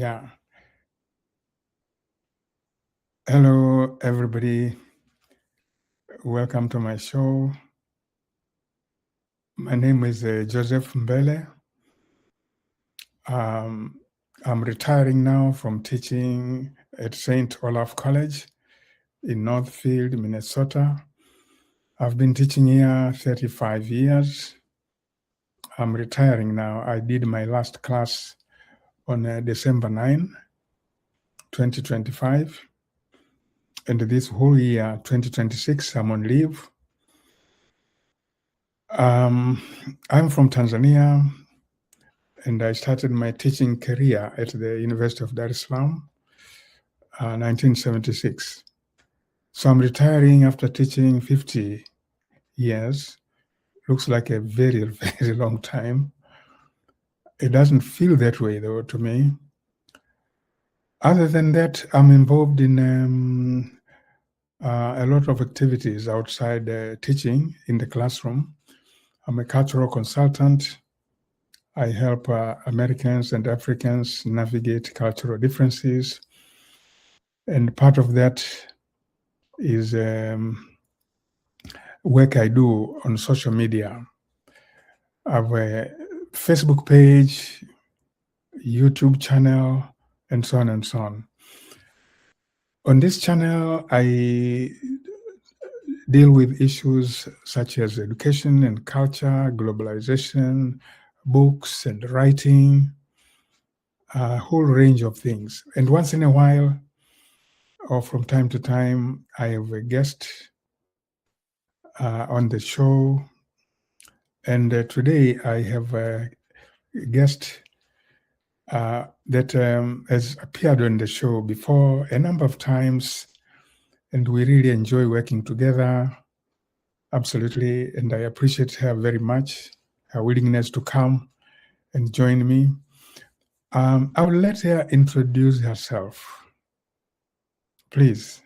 Yeah. Hello, everybody. Welcome to my show. My name is Joseph Mbele. I'm retiring now from teaching at St. Olaf College in Northfield, Minnesota. I've been teaching here 35 years. I'm retiring now. I did my last class on December 9, 2025. And this whole year, 2026, I'm on leave. I'm from Tanzania, and I started my teaching career at the University of Dar es Salaam, 1976. So I'm retiring after teaching 50 years. Looks like a very, very long time. It doesn't feel that way, though, to me. Other than that, I'm involved in a lot of activities outside teaching in the classroom. I'm a cultural consultant. I help Americans and Africans navigate cultural differences. And part of that is work I do on social media. I have a Facebook page, YouTube channel, and so on and so on. On this channel, I deal with issues such as education and culture, globalization, books and writing, a whole range of things. And once in a while, or from time to time, I have a guest on the show. And today I have a guest that has appeared on the show before a number of times, and we really enjoy working together. Absolutely. And I appreciate her very much, her willingness to come and join me. I will let her introduce herself. Please.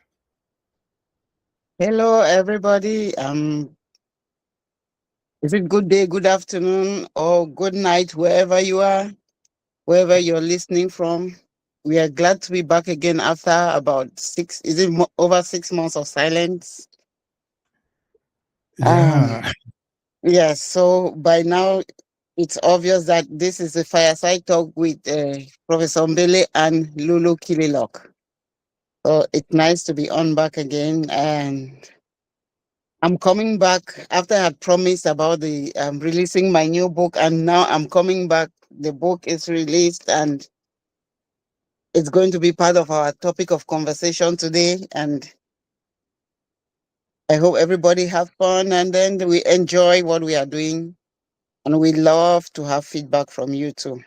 Hello, everybody. Is it good day, good afternoon, or good night, wherever you are, wherever you're listening from? We are glad to be back again after about over 6 months of silence? Yeah. Yes, so by now it's obvious that this is a fireside talk with Professor Mbele and Lulu Kililuck. So it's nice to be on back again, and I'm coming back after I had promised about the releasing my new book, and now I'm coming back. The book is released, and it's going to be part of our topic of conversation today. And I hope everybody have fun, and then we enjoy what we are doing, and we love to have feedback from you too.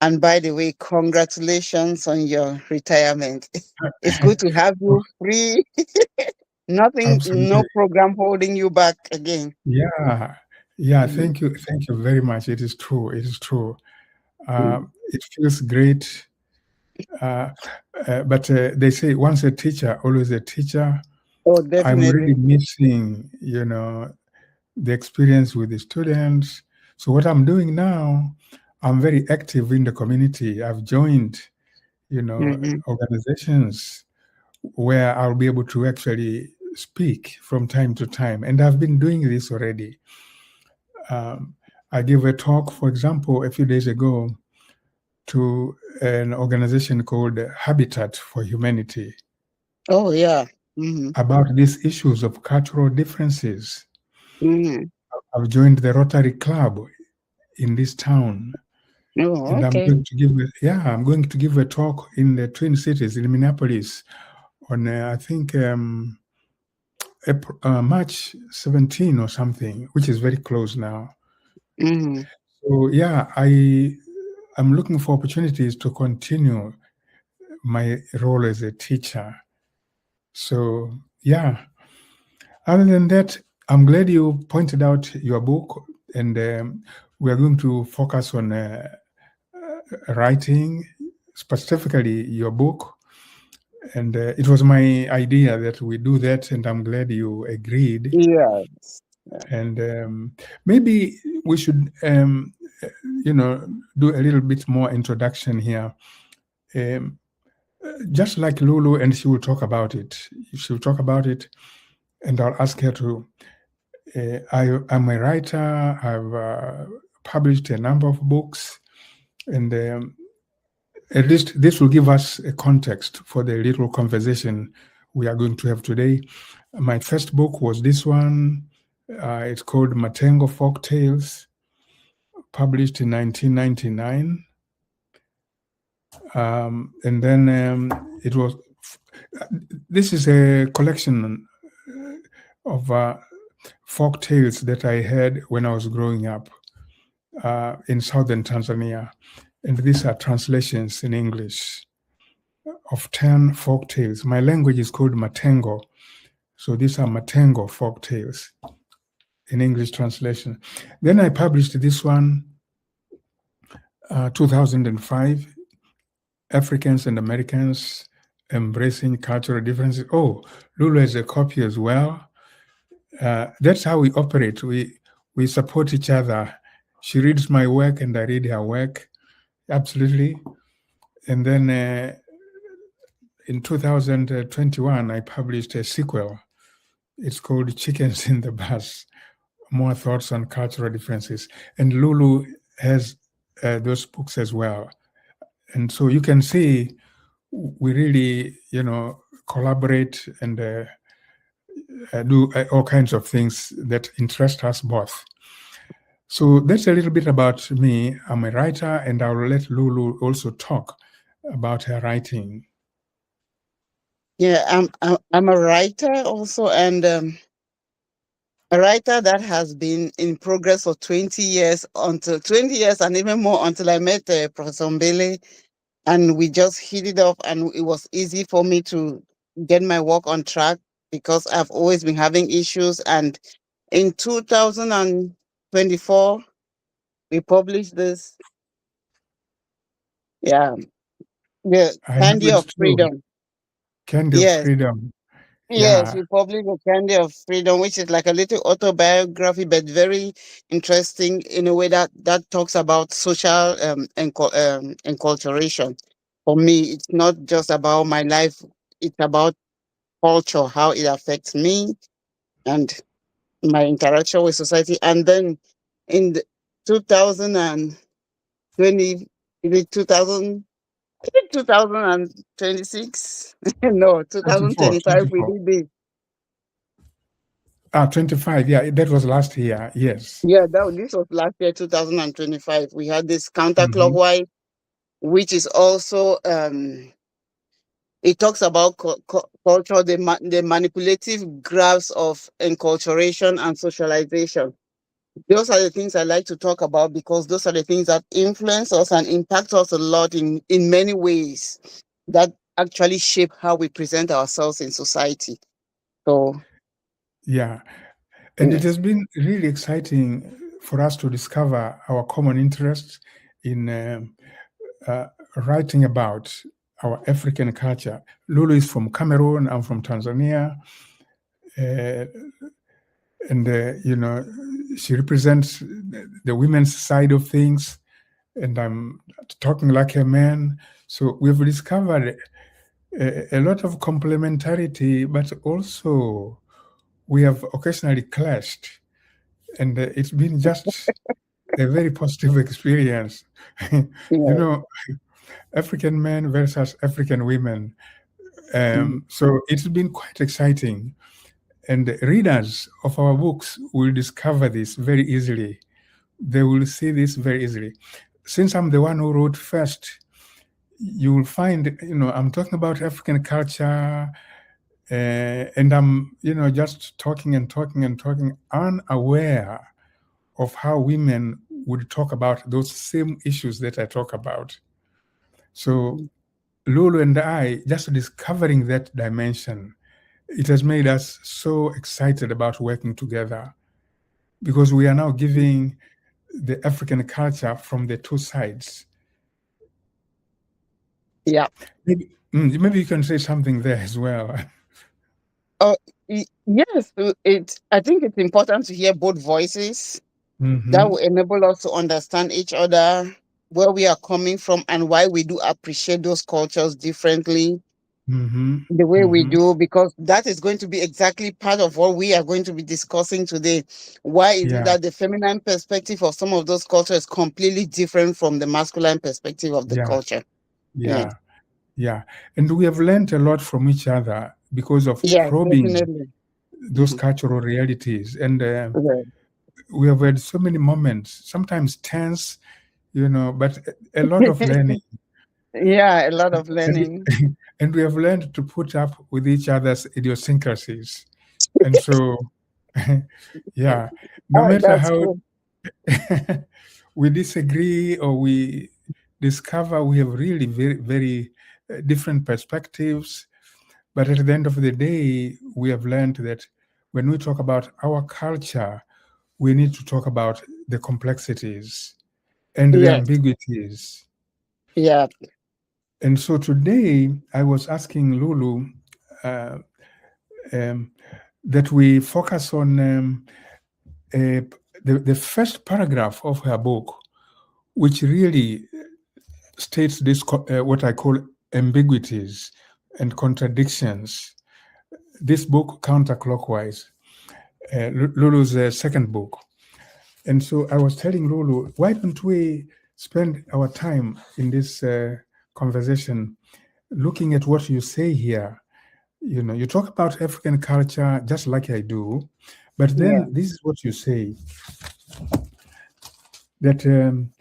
And by the way, congratulations on your retirement. It's good to have you free. Nothing, Absolutely. no program holding you back again. Yeah. Yeah. Thank you. Thank you very much. It is true. It is true. It feels great. But they say once a teacher, always a teacher. Oh, I'm really definitely. missing, the experience with the students. So what I'm doing now, I'm very active in the community. I've joined, Mhm. organizations where I'll be able to actually speak from time to time. And I've been doing this already. I gave a talk, for example, a few days ago to an organization called Habitat for Humanity. Oh, yeah. Mm-hmm. About these issues of cultural differences. Mm-hmm. I've joined the Rotary Club in this town, Oh, and okay. I'm going to give a talk in the Twin Cities in Minneapolis on I think March 17 or something, which is very close now. Mm-hmm. So yeah, I'm looking for opportunities to continue my role as a teacher. So yeah, other than that, I'm glad you pointed out your book, and we are going to focus on writing, specifically your book. And it was my idea that we do that, and I'm glad you agreed. Yes. And maybe we should, do a little bit more introduction here. Um, just like Lulu, and she will talk about it. She will talk about it, and I'll ask her to. I'm a writer. I've published a number of books, and at least this will give us a context for the little conversation we are going to have today. My first book was this one. It's called Matengo Folk Tales, published in 1999. And then it was. This is a collection of folk tales that I heard when I was growing up in southern Tanzania. And these are translations in English of 10 folk tales. My language is called Matengo. So these are Matengo folk tales in English translation. Then I published this one, 2005, Africans and Americans Embracing Cultural Differences. Oh, Lulu has a copy as well. That's how we operate. We support each other. She reads my work and I read her work. Absolutely. And then in 2021, I published a sequel. It's called Chickens in the Bus, More Thoughts on Cultural Differences. And Lulu has those books as well. And so you can see we really, collaborate and do all kinds of things that interest us both. So that's a little bit about me. I'm a writer, and I'll let Lulu also talk about her writing. Yeah, I'm a writer also, and a writer that has been in progress for 20 years, until 20 years and even more, until I met Professor Mbele, and we just hit it off, and it was easy for me to get my work on track because I've always been having issues. And in 2024, we published this, yeah, the I know Candy it's of true. Freedom. Candy of Yes. Freedom. Yes, Yeah, we published The Candy of Freedom, which is like a little autobiography, but very interesting in a way that talks about social enculturation. For me, it's not just about my life; it's about culture, how it affects me and my interaction with society. And then in the 2020, is it 2000, I think 2026? No, 24, 2025, we 24. did this. 25. Yeah, that was last year. Yes. Yeah, this was last year, 2025. We had this Mm-hmm. counterclockwise, which is also it talks about culture, the manipulative grasp of enculturation and socialization. Those are the things I like to talk about because those are the things that influence us and impact us a lot in many ways that actually shape how we present ourselves in society. So, Yeah. And it yes. has been really exciting for us to discover our common interests in uh, writing about our African culture. Lulu is from Cameroon. I'm from Tanzania. Uh, and, she represents the women's side of things. And I'm talking like a man. So we've discovered a lot of complementarity, but also we have occasionally clashed. And it's been just a very positive experience. you Yeah. know, African men versus African women. Mhm. So it's been quite exciting. And the readers of our books will discover this very easily. They will see this very easily. Since I'm the one who wrote first, you will find, I'm talking about African culture, and I'm, just talking and talking and talking, unaware of how women would talk about those same issues that I talk about. So Lulu and I, just discovering that dimension, it has made us so excited about working together because we are now giving the African culture from the two sides. Yeah. Maybe you can say something there as well. Oh, yes. I think it's important to hear both voices. That Mm-hmm. will enable us to understand each other. where we are coming from and why we do appreciate those cultures differently Mm-hmm. the way we Mm-hmm. do, because that is going to be exactly part of what we are going to be discussing today. Why is it Yeah. that the feminine perspective of some of those cultures is completely different from the masculine perspective of the Yeah. culture? Yeah. Yeah. Yeah. And we have learned a lot from each other because of Yes, probing definitely. those Mhm. cultural realities. And Yeah. we have had so many moments, sometimes tense, but a lot of learning. Yeah, a lot of And, learning. and we have learned to put up with each other's idiosyncrasies. And so, yeah, no Oh, matter that's how cool. we disagree or we discover we have really very, very different perspectives. But at the end of the day, we have learned that when we talk about our culture, we need to talk about the complexities and the Yes. ambiguities. Yeah. And so today, I was asking Lulu uh, um, that we focus on uh, the first paragraph of her book, which really states this what I call ambiguities and contradictions. This book, Counterclockwise, Lulu's second book. And so I was telling Lulu, why don't we spend our time in this conversation looking at what you say here? You talk about African culture just like I do, but Yeah. then this is what you say, that um,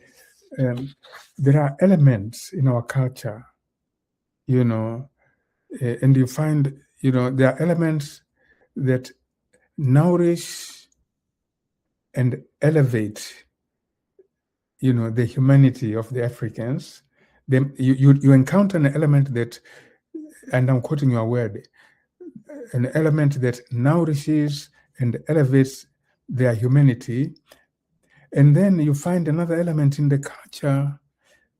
there are elements in our culture, you know, and you find, there are elements that nourish and elevate, the humanity of the Africans. Then you encounter an element that, and I'm quoting your word, an element that nourishes and elevates their humanity. And then you find another element in the culture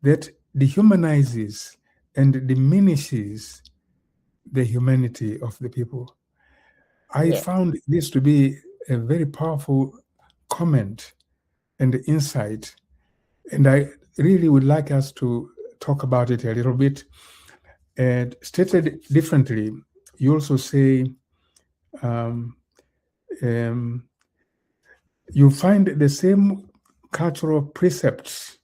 that dehumanizes and diminishes the humanity of the people. I Yeah. found this to be a very powerful comment and insight, and I really would like us to talk about it a little bit. And stated differently, you also say um, um, you find the same cultural precepts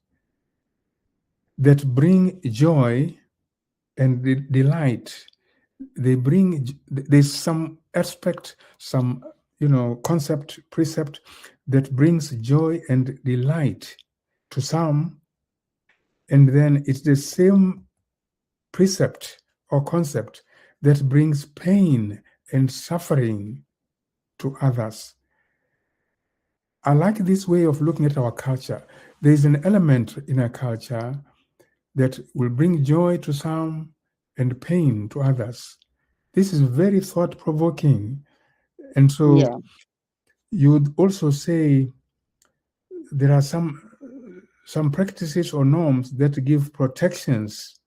that bring joy and delight. There's some aspect, some concept, precept that brings joy and delight to some, and then it's the same precept or concept that brings pain and suffering to others. I like this way of looking at our culture. There is an element in our culture that will bring joy to some and pain to others. This is very thought provoking. And so Yeah. you'd also say there are some practices or norms that give protections,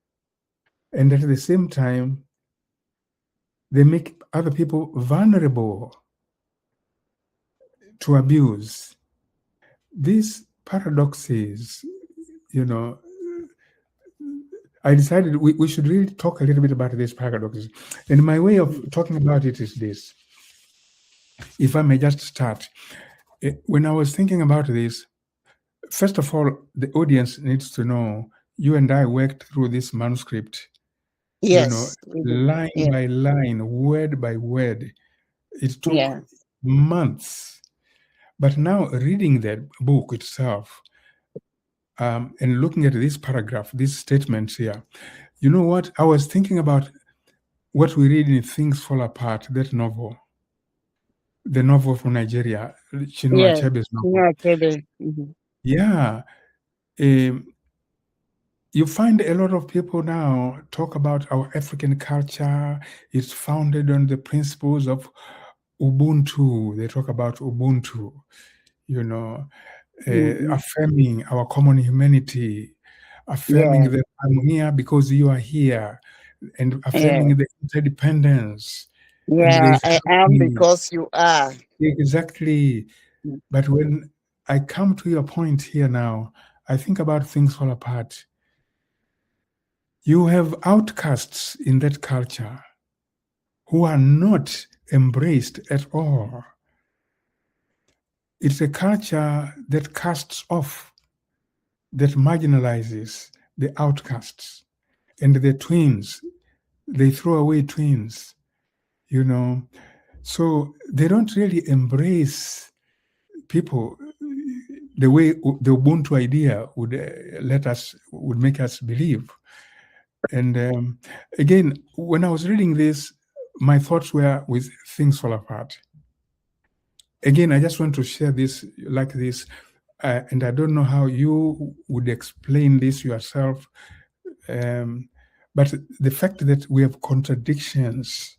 and at the same time they make other people vulnerable to abuse. These paradoxes, you know, I decided we should really talk a little bit about these paradoxes. And my way of talking about it is this. If I may just start. When I was thinking about this, first of all, the audience needs to know you and I worked through this manuscript, Yes. We do. line Yeah. by line, word by word. It took Yeah. months. But now reading the book itself, and looking at this paragraph, these statements here, you know what? I was thinking about what we read in Things Fall Apart, that novel, the novel from Nigeria, Chinua Yeah. Achebe's novel. Yeah. Okay. Mm-hmm. Yeah. Um, you find a lot of people now talk about our African culture. It's founded on the principles of Ubuntu. They talk about Ubuntu, you know, Mm-hmm. affirming our common humanity, affirming Yeah. that I'm here because you are here, and Yeah. affirming the interdependence, and Yeah. there's I am harmony. because you are. Exactly. Mm. But when I come to your point here now, I think about Things Fall Apart. You have outcasts in that culture who are not embraced at all. It's a culture that casts off, that marginalizes the outcasts. And the twins, they throw away twins, you know. So they don't really embrace people the way the Ubuntu idea would would make us believe. And again, when I was reading this, my thoughts were with Things Fall Apart. Again, I just want to share this like this, and I don't know how you would explain this yourself, but the fact that we have contradictions,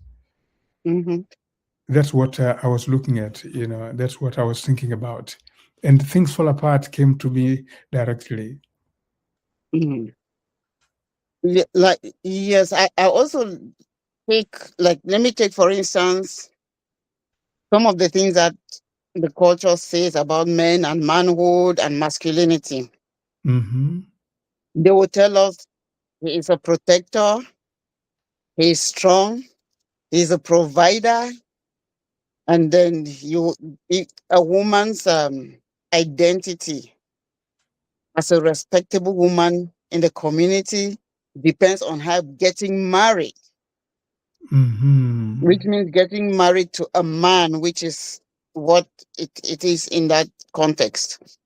that's what I was looking at, that's what I was thinking about. And Things Fall Apart came to me directly. Like, yes, I also take, like, let me take, for instance, some of the things that the culture says about men and manhood and masculinity. Mm-hmm. They will tell us he is a protector, he is strong, he is a provider, and then a woman's identity as a respectable woman in the community depends on her getting married, Mm-hmm. which means getting married to a man, which is what it is in that context.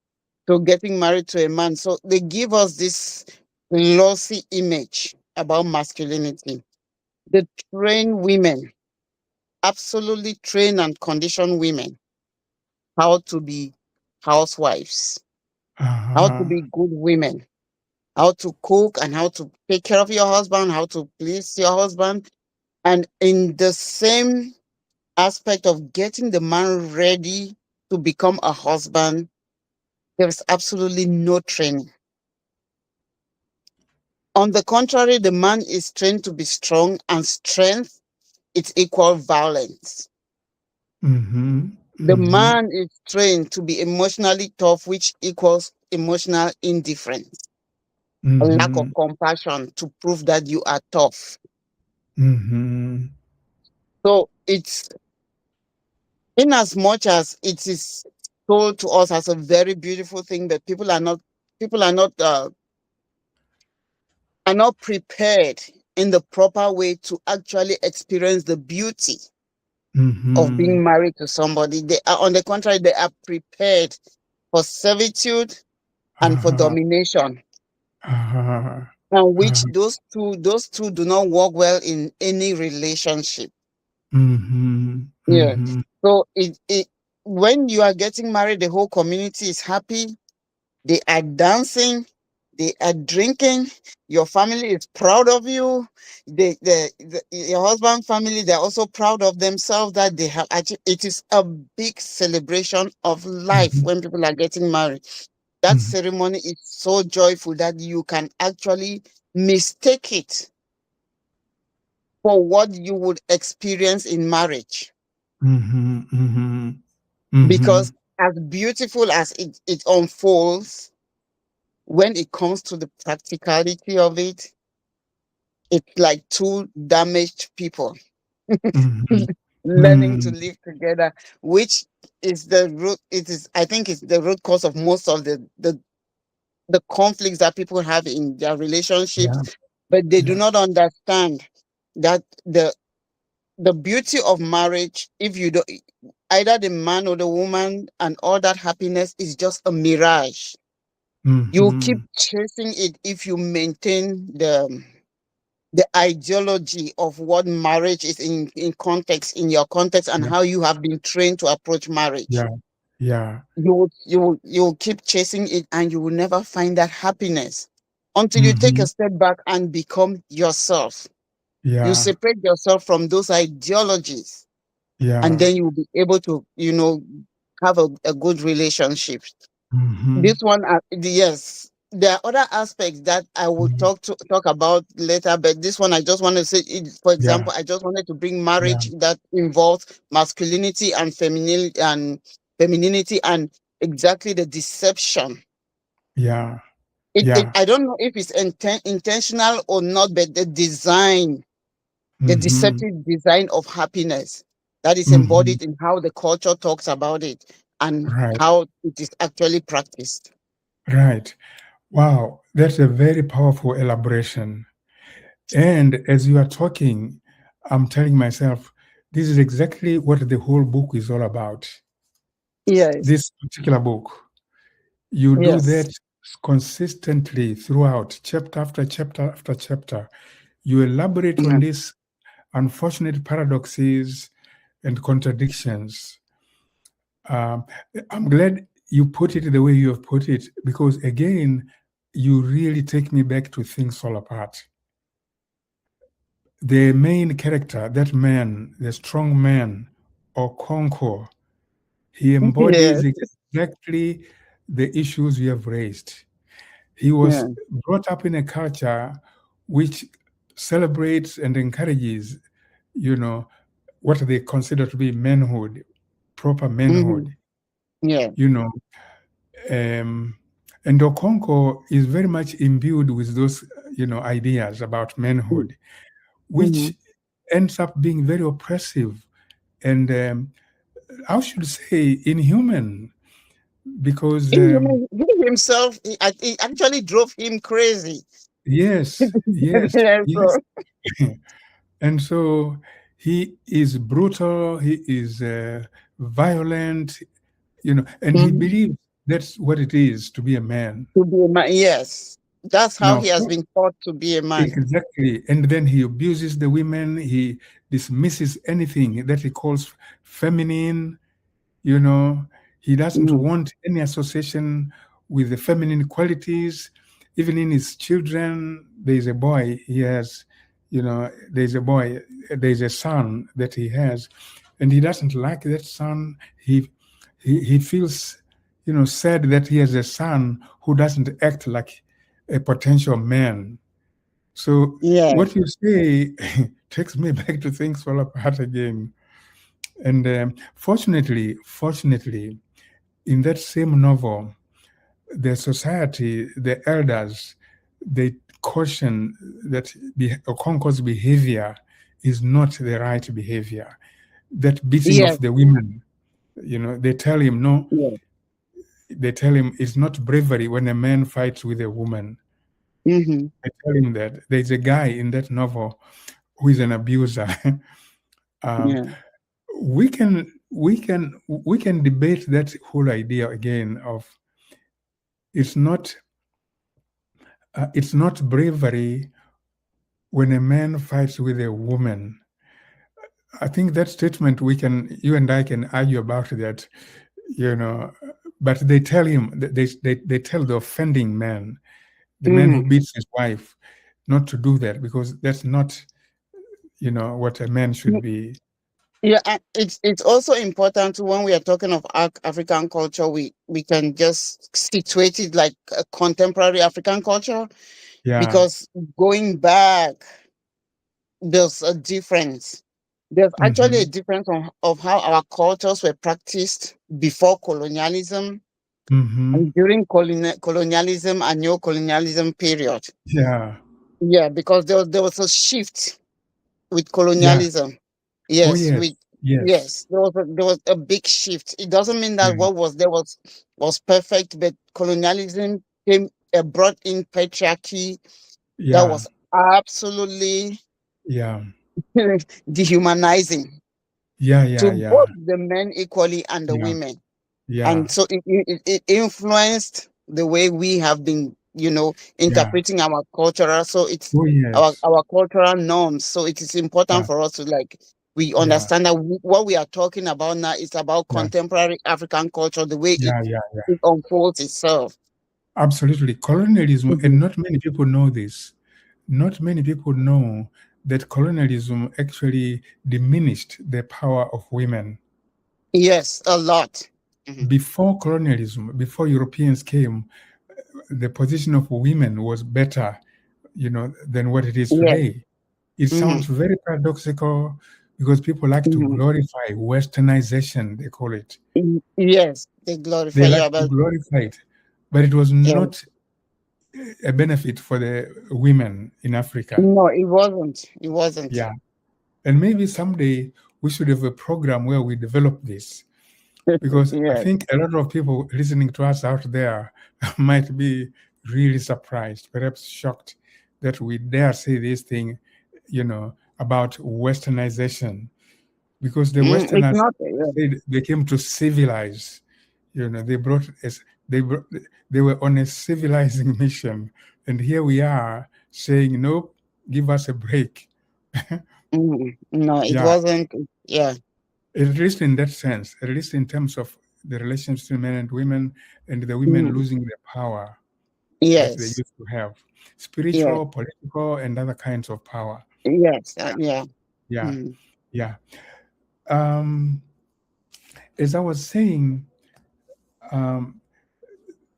So getting married to a man. So they give us this glossy image about masculinity. They train women, absolutely train and condition women how to be housewives, how to Uh-huh. be good women, how to cook and how to take care of your husband, how to please your husband. And in the same aspect of getting the man ready to become a husband, there's absolutely no training. On the contrary, the man is trained to be strong, and strength is equal violence. Mm-hmm. The Mm-hmm. man is trained to be emotionally tough, which equals emotional indifference, a lack of Mm-hmm. compassion to prove that you are tough. Mm-hmm. So it's, in as much as it is told to us as a very beautiful thing, but people are not prepared in the proper way to actually experience the beauty of Mm-hmm. being married to somebody. They are, on the contrary, they are prepared for servitude and for Uh-huh. domination, Uh-huh. and which Uh-huh. those two do not work well in any relationship. Mm-hmm. Yeah. Mm-hmm. So it when you are getting married, the whole community is happy. They are dancing, they are drinking. Your family is proud of you. Your husband family, they're also proud of themselves that they have actually. It is a big celebration of life Mm-hmm. when people are getting married. That Mm-hmm. ceremony is so joyful that you can actually mistake it for what you would experience in marriage. Mm-hmm. Mm-hmm. Mm-hmm. Because as beautiful as it unfolds, when it comes to the practicality of it, it's like two damaged people Mm-hmm. learning to live together, which is the root. It is, I think, it's the root cause of most of the conflicts that people have in their relationships. Yeah. But they do Yeah. not understand that the beauty of marriage, if you don't, either the man or the woman, and all that happiness is just a mirage. You keep Mm-hmm. chasing it if you maintain the ideology of what marriage is in context, in your context, and Yeah. how you have been trained to approach marriage. Yeah. Yeah. You will keep chasing it, and you will never find that happiness until you take Mm-hmm. a step back and become yourself. You Yeah. separate yourself from those ideologies, and Yeah. then you will be able to, have a good relationship. Mm-hmm. This one, yes, there are other aspects that I will Mm-hmm. talk about later, but this one I just want to say, for Yeah. example, I just wanted to bring Yeah. marriage that involves masculinity and femininity and exactly the deception Yeah. Yeah. I don't know if it's intentional or not, but the design, the Mm-hmm. deceptive design of happiness that is Mm-hmm. embodied in how the culture talks about it and Right. how it is actually practiced. Right. Wow. That's a very powerful elaboration. And as you are talking, I'm telling myself, this is exactly what the whole book is all about. Yes, This particular book, you do yes, that consistently throughout, chapter after chapter after chapter. You elaborate on yeah, these unfortunate paradoxes and contradictions. Um, I'm glad you put it the way you have put it, because again, you really take me back to things fall apart. The main character, that man, the strong man, or Conquer, he embodies yes, exactly the issues you have raised. He was yeah, brought up in a culture which celebrates and encourages, you know, what they consider to be manhood, proper hmm, manhood, yeah, you know. Um, and Okonko is very much imbued with those, ideas about manhood, mm-hmm. which ends up being very oppressive and, I should say, inhuman, because, He himself, it actually drove him crazy. yes, yes, yes. So, And so he is brutal, he is violent, and he mhm, believes that's what it is to be a man. to be a man, yes, that's how Now, he has been taught to be a man. exactly. And then he abuses the women, he dismisses anything that he calls feminine. You know, he doesn't Mhm, want any association with the feminine qualities. Even in his children, there's a boy he has, there's a son that he has, and he doesn't like that son. He feels, sad that he has a son who doesn't act like a potential man. So yeah, what you say takes me back to things fall apart again. And fortunately, in that same novel, the society, the elders, they caution that Okonko's behavior is not the right behavior. That beating yes, of the women, they tell him no. yes, They tell him it's not bravery when a man fights with a woman. hmm, They tell him that there's a guy in that novel who is an abuser. um, yeah, we can debate that whole idea again of it's not bravery when a man fights with a woman. I think that statement you and I can argue about that, you know. But they tell him they tell the offending man, the man who hmm, beats his wife, not to do that because that's not what a man should be. yeah. And it's also important when we are talking of African culture, we can just situate it like a contemporary African culture, Yeah. because going back, there's a difference. There's actually a Mm-hmm. difference of how our cultures were practiced before colonialism Mm-hmm. and during colonialism and neo-colonialism period. Yeah. Yeah, because there was a shift with Yeah. colonialism. Oh Yes, yes. Yes. there was a big shift. It doesn't mean that Yeah. what was there was perfect, but colonialism came brought in patriarchy that Yeah. was absolutely Yeah. dehumanizing Yeah. Yeah. to Yeah. both the men equally and the Yeah. women. Yeah. And so it influenced the way we have been, Yeah. interpreting our cultural. So it's Oh yes. our cultural norms. So it is important Yeah. for us to we Yeah. understand that what we are talking about now is about Yeah. contemporary African culture, the way it Yeah. Yeah. Yeah. it unfolds itself. Absolutely. Colonialism, and Mhm. not many people know this. Not many people know that colonialism actually diminished the power of women. Yes, a lot. Mhm. Before colonialism, before Europeans came, the position of women was better, than what it is Yes. today. It Hmm. sounds very paradoxical because people like to Hmm. glorify westernization, they call it. Yes, they They glorify you like to about. glorify it, but it was Yeah. not a benefit for the women in Africa. No, it wasn't. It wasn't. Yeah. And maybe someday we should have a program where we develop this, because I Yes. think a lot of people listening to us out there might be really surprised, perhaps shocked that we dare say this thing, about westernization, because the It's Westerners not. said they came to civilize. They brought us. They were on a civilizing mission, and here we are saying, nope, give us a break. No, it Yeah, wasn't. Yeah. at least in that sense, at least in terms of the relations between men and women, and the women Mm. losing the power that they Yes. used to have, Yes. spiritual, political, and other kinds of power. Yes. Yeah. Yeah, Mm. yeah. Um, as I was saying, um,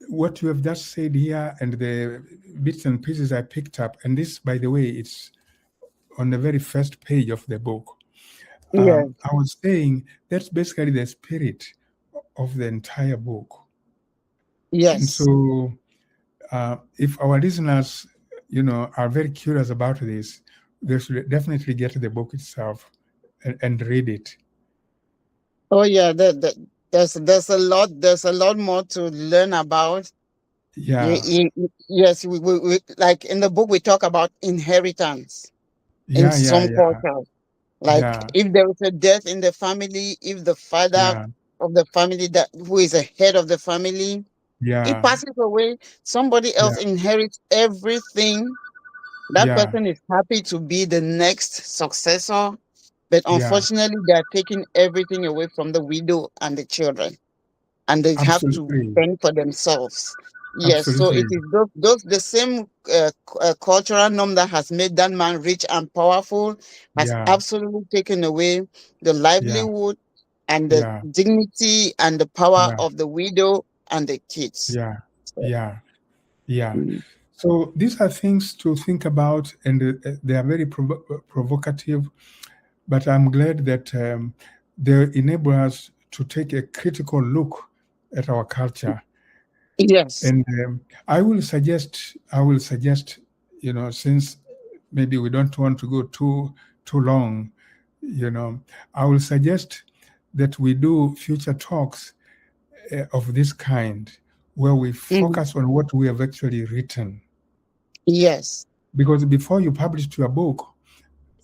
what you have just said here and the bits and pieces I picked up, and this, by the way, it's on the very first page of the book. Yes. I was saying that's basically the spirit of the entire book. And Yes. so, if our listeners, are very curious about this, they should definitely get the book itself and read it. Oh yeah. There's a lot more to learn about. Yeah, Yes. We like in the book we talk about inheritance in yeah, yeah, some yeah, cultures. Like yeah, if there is a death in the family, if the father yeah, of the family that who is a head of the family, he yeah, passes away, somebody else yeah, inherits everything. That yeah, person is happy to be the next successor, but yeah. unfortunately, they are taking everything away from the widow and the children, and they have to Absolutely, fend for themselves. Yes, so it absolutely. is those the same cultural norm that has made that man rich and powerful has Yeah, absolutely taken away the yeah, livelihood and the yeah, dignity and the power yeah, of the widow and the kids. yeah, So, yeah, yeah. mm, So these are things to think about, and they are very provocative. But I'm glad that they enable us to take a critical look at our culture. yes. And I will suggest, since maybe we don't want to go too long, I will suggest that we do future talks of this kind, where we Mhm. focus on what we have actually written. Yes. Because before you published your book,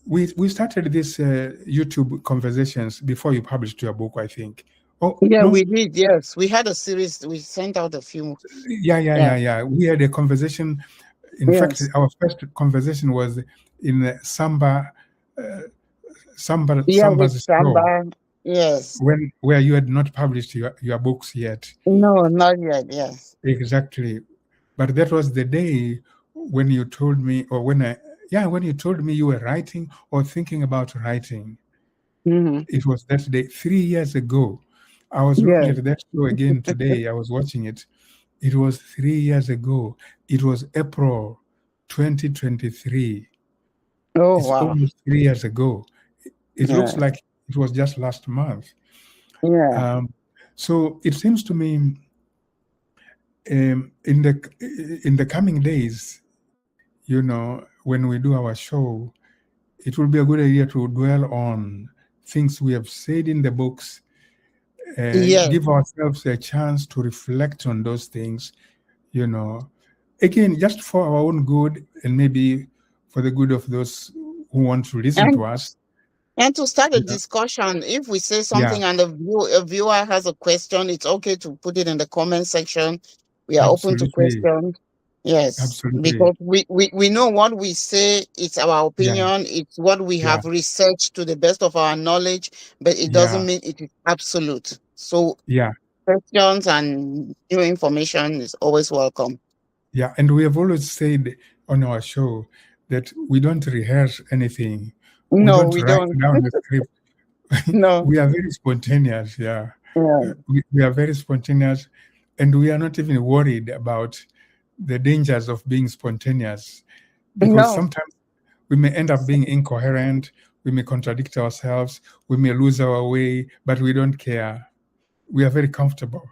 we started this YouTube conversations before you published your book, I think. Oh Yeah, we no, did. Yes, we had a series. We sent out a few. yeah, yeah, Yeah. yeah, yeah. We had a conversation. In fact, Yes. our first conversation was in uh, Yeah, with Samba's show, Samba. Yes. where you had not published your books yet. No, not yet. Yes. Exactly. But that was the day when you told me, or when you told me you were writing or thinking about writing. Hmm. It was that day, 3 years ago. I was looking Yes. at that show again today. I was watching it. It was 3 years ago. It was April 2023. Oh It's wow. almost 3 years ago. It looks Yeah. like it was just last month. Yeah. Um, so it seems to me, in the coming days, when we do our show, it will be a good idea to dwell on things we have said in the books, Yes. give ourselves a chance to reflect on those things, you know, again, just for our own good and maybe for the good of those who want to listen to And us. to start a Yeah, discussion, if we say yeah, something and a viewer has a question, it's okay to put it in the comment section. We are open to absolutely, questions. Yes, absolutely. because we know what we say, it's our Yeah, opinion, it's what we yeah, have researched to the best of our knowledge, but it doesn't yeah, mean it is absolute. So yeah, questions and new information is always welcome. yeah. And we have always said on our show that we don't rehearse anything. We No, don't we write don't. down the script. No. We are very spontaneous. Yeah. Yeah. We are very spontaneous, and we are not even worried about the dangers of being spontaneous, because No. sometimes we may end up being incoherent, we may contradict ourselves, we may lose our way, but we don't care. We are very comfortable.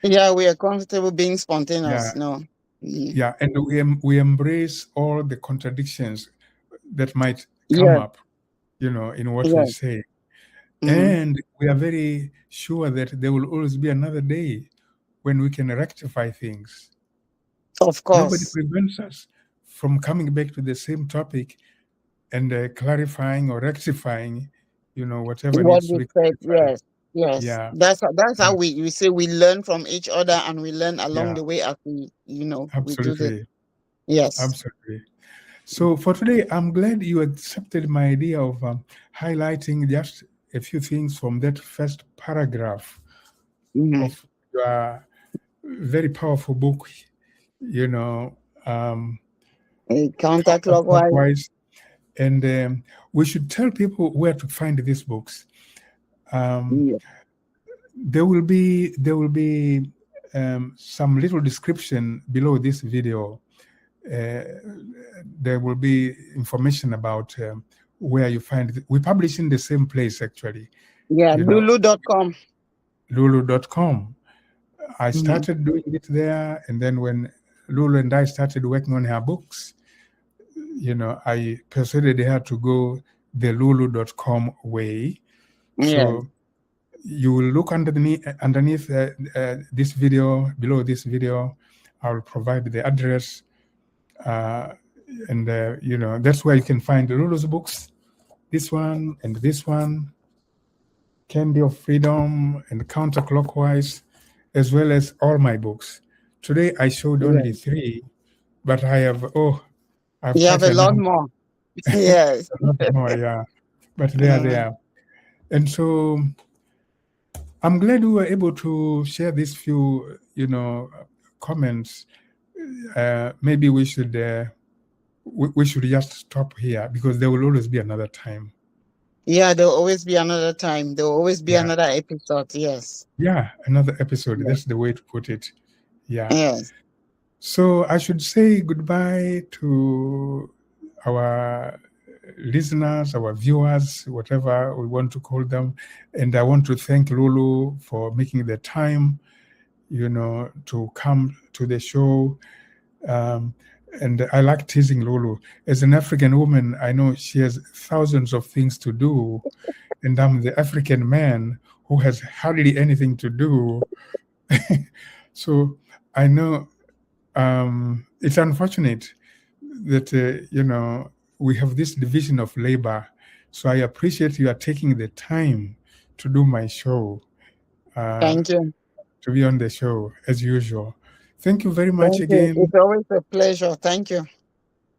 Yeah, we are comfortable being Yeah, spontaneous. No. Yeah, and we embrace all the contradictions that might come Yes. up, in what we Yes. say. Mhm. And we are very sure that there will always be another day when we can rectify things. Of Nobody course. prevents us from coming back to the same topic and clarifying or rectifying, whatever What needs to we be said, clarified. yes. Yes. Yeah, That's yeah, how we say we learn from each other, and we learn along yeah, the way as we we do the absolutely, yes. absolutely. So for today, I'm glad you accepted my idea of highlighting just a few things from that first paragraph Mhm. of your very powerful book, um, Counterclockwise. Counterclockwise. And we should tell people where to find these books. Um, Yeah. there will be some little description below this video. There will be information about where you find it. We publish in the same place, actually, Yeah, Lulu.com. lulu.com. I Mhm. started doing it there, and then when Lulu and I started working on her books, I persuaded her to go the lulu.com way. Yeah. So you will look underneath this video, below this video. I'll provide the address, and that's where you can find Lulu's books. This one and this one, Candy of Freedom and Counterclockwise, as well as all my books. Today I showed Yeah. only 3, but I have You have quite a a lot number, more. Yes. a lot more, yeah. But they are Uh, there, and so I'm glad we were able to share these few, comments. Maybe we should just stop here because there will always be another time. yeah, there'll always be another time. There'll always be Yeah, another episode. Yes. yeah, another episode. Yes. That's the way to put it. Yeah. Yes. So I should say goodbye to our listeners, our viewers, whatever we want to call them. And I want to thank Lulu for making the time, to come to the show. Um, and I like teasing Lulu. As an African woman, I know she has thousands of things to do. And I'm the African man who has hardly anything to do. So I know it's unfortunate that we have this division of labor. So I appreciate you are taking the time to do my show, uh, Thank you. to be on the show as usual. Thank you very much Thank you. again. It's always a pleasure. Thank you.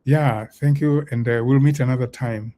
Yeah, thank you, and we'll meet another time.